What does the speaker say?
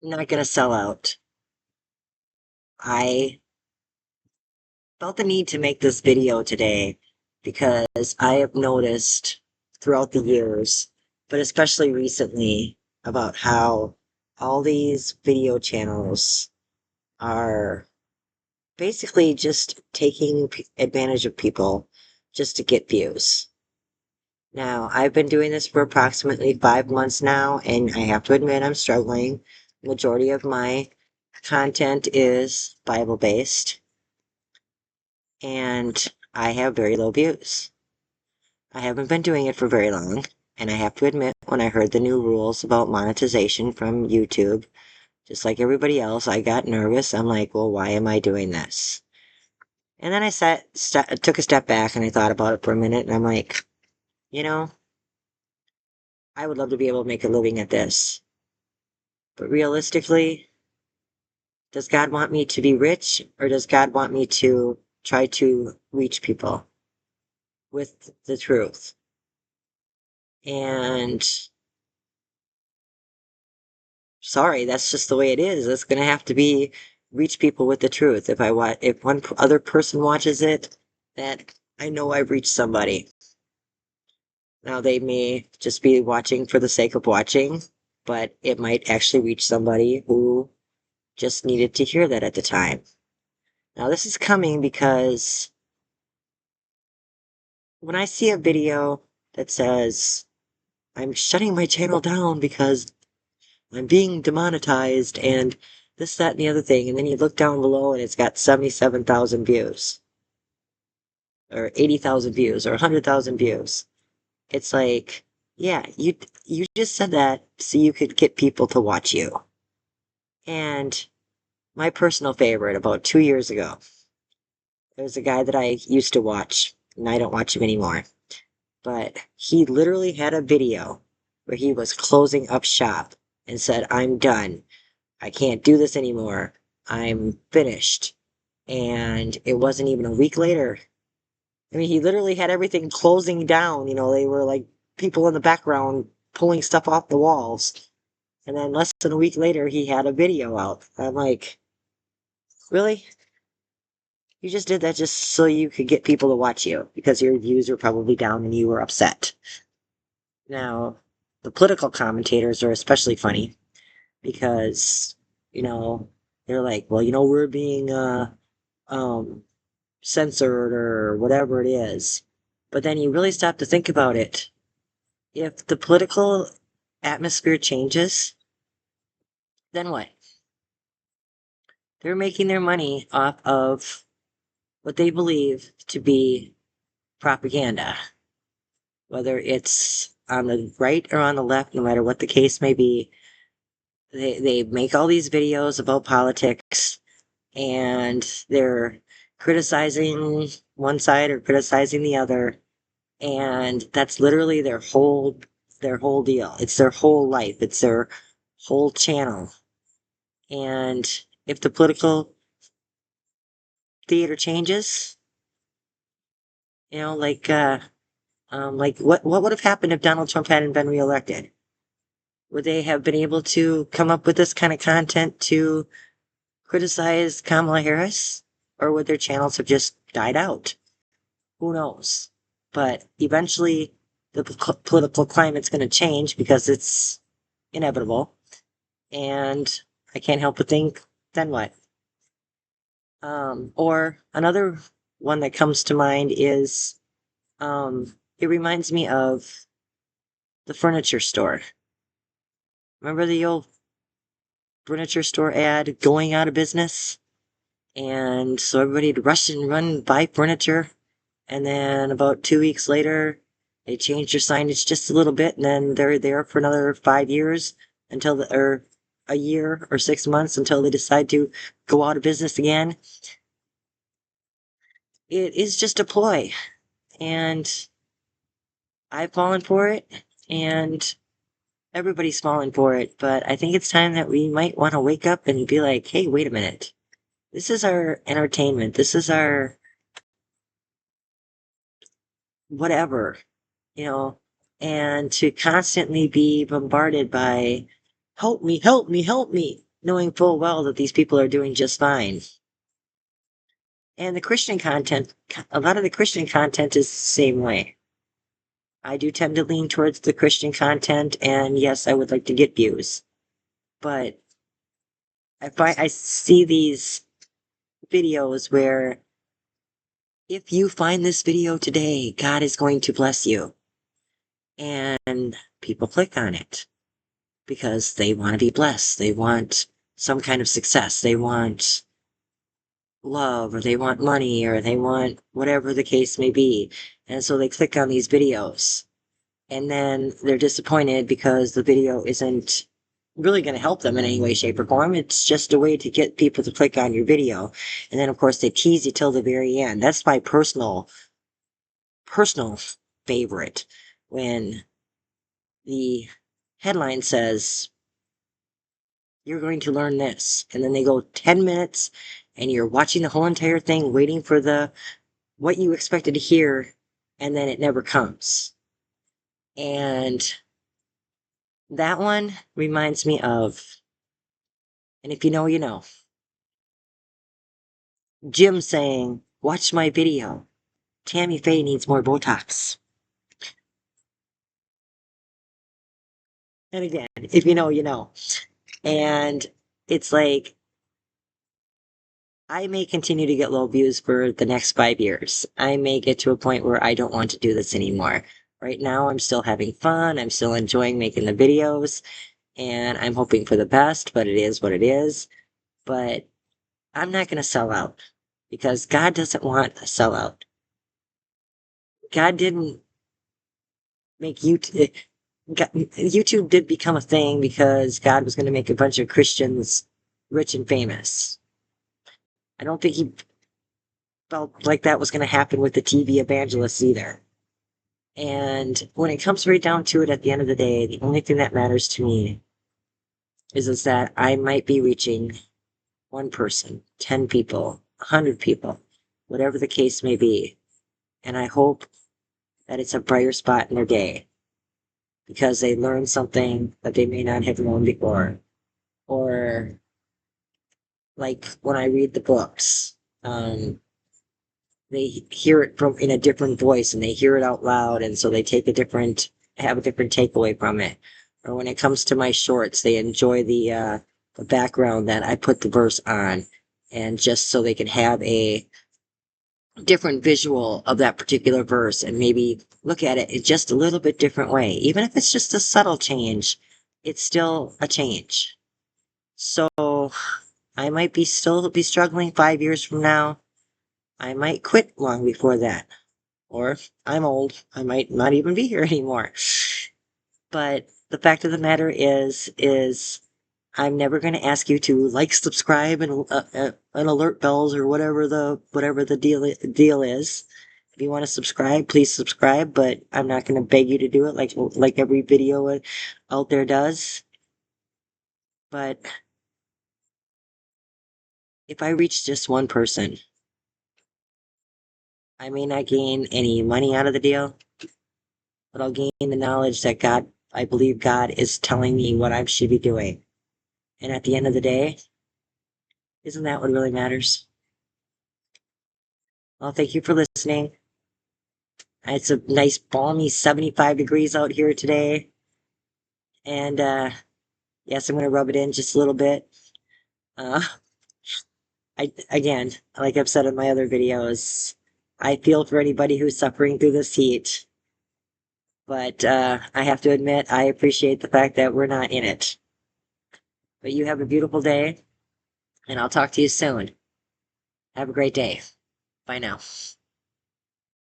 I'm not gonna sell out. I felt the need to make this video today because I have noticed throughout the years, but especially recently, about how all these video channels are basically just taking advantage of people just to get views. Now, I've been doing this for approximately 5 months now, and I have to admit I'm struggling. Majority of my content is Bible based, and I have very low views. I haven't been doing it for very long, and I have to admit, when I heard the new rules about monetization from YouTube, just like everybody else, I got nervous. I'm like, well, why am I doing this? And then I took a step back and I thought about it for a minute, and I'm like, you know, I would love to be able to make a living at this. But realistically, does God want me to be rich, or does God want me to try to reach people with the truth? And sorry, that's just the way it is. It's going to have to be reach people with the truth. If one other person watches it, that I know I've reached somebody. Now they may just be watching for the sake of watching, but it might actually reach somebody who just needed to hear that at the time. Now this is coming because when I see a video that says, I'm shutting my channel down because I'm being demonetized and this, that, and the other thing, and then you look down below and it's got 77,000 views, or 80,000 views, or 100,000 views. It's like, yeah, you just said that so you could get people to watch you. And my personal favorite, about 2 years ago, there's a guy that I used to watch, and I don't watch him anymore. But he literally had a video where he was closing up shop and said, I'm done. I can't do this anymore. I'm finished. And it wasn't even a week later. I mean, he literally had everything closing down. They were like people in the background pulling stuff off the walls. And then less than a week later, he had a video out. I'm like, really? You just did that just so you could get people to watch you because your views were probably down and you were upset. Now, the political commentators are especially funny because, you know, they're like, well, we're being um, censored or whatever it is. But then you really stop to think about it. If the political atmosphere changes, then what? They're making their money off of what they believe to be propaganda, whether it's on the right or on the left, no matter what the case may be. They make all these videos about politics and they're criticizing one side or criticizing the other, and that's literally their whole deal. It's their whole life. It's their whole channel. And if the political theater changes, like what would have happened if Donald Trump hadn't been reelected? Would they have been able to come up with this kind of content to criticize Kamala Harris? Or would their channels have just died out? Who knows? But eventually, the political climate's going to change because it's inevitable. And I can't help but think, then what? Or another one that comes to mind is it reminds me of the furniture store. Remember the old furniture store ad going out of business? And so everybody'd rush and run and buy furniture. And then about 2 weeks later, they changed their signage just a little bit, and then they're there for another 5 years or a year or 6 months until they decide to go out of business again. It is just a ploy, and I've fallen for it, and everybody's fallen for it. But I think it's time that we might want to wake up and be like, hey, wait a minute. This is our entertainment. This is our whatever, you know, and to constantly be bombarded by help me, help me, help me. knowing full well that these people are doing just fine. And the Christian content, a lot of the Christian content is the same way. I do tend to lean towards the Christian content, and yes, I would like to get views. But I see these videos where if you find this video today, God is going to bless you. And people click on it because they want to be blessed. They want some kind of success. They want love, or they want money, or they want whatever the case may be. And so they click on these videos. And then they're disappointed because the video isn't really going to help them in any way, shape, or form. It's just a way to get people to click on your video. And then, of course, they tease you till the very end. That's my personal favorite, when the headline says, you're going to learn this. And then they go 10 minutes and you're watching the whole entire thing, waiting for what you expected to hear. And then it never comes. And that one reminds me of, and if you know, you know, Jim saying, watch my video. Tammy Faye needs more Botox. And again, if you know, you know. And it's like, I may continue to get low views for the next 5 years. I may get to a point where I don't want to do this anymore. Right now, I'm still having fun. I'm still enjoying making the videos. And I'm hoping for the best, but it is what it is. But I'm not going to sell out, because God doesn't want a sellout. God didn't make YouTube. YouTube did become a thing because God was going to make a bunch of Christians rich and famous. I don't think he felt like that was going to happen with the TV evangelists either. And when it comes right down to it, at the end of the day, the only thing that matters to me is that I might be reaching one person, 10 people, 100 people, whatever the case may be. And I hope that it's a brighter spot in their day, because they learned something that they may not have known before. Or like when I read the books, they hear it from in a different voice and they hear it out loud, and so they have a different takeaway from it. Or when it comes to my shorts, they enjoy the background that I put the verse on, and just so they can have a different visual of that particular verse and maybe look at it in just a little bit different way. Even if it's just a subtle change, it's still a change. So I might still be struggling 5 years from now. I might quit long before that. Or I'm old. I might not even be here anymore. But the fact of the matter is I'm never going to ask you to like, subscribe, and alert bells, or whatever the deal is. If you want to subscribe, please subscribe. But I'm not going to beg you to do it like every video out there does. But if I reach just one person, I may not gain any money out of the deal, but I'll gain the knowledge that I believe God is telling me what I should be doing. And at the end of the day, isn't that what really matters? Well, thank you for listening. It's a nice balmy 75 degrees out here today. And yes, I'm going to rub it in just a little bit. Again, like I've said in my other videos, I feel for anybody who's suffering through this heat. But I have to admit, I appreciate the fact that we're not in it. But you have a beautiful day, and I'll talk to you soon. Have a great day. Bye now.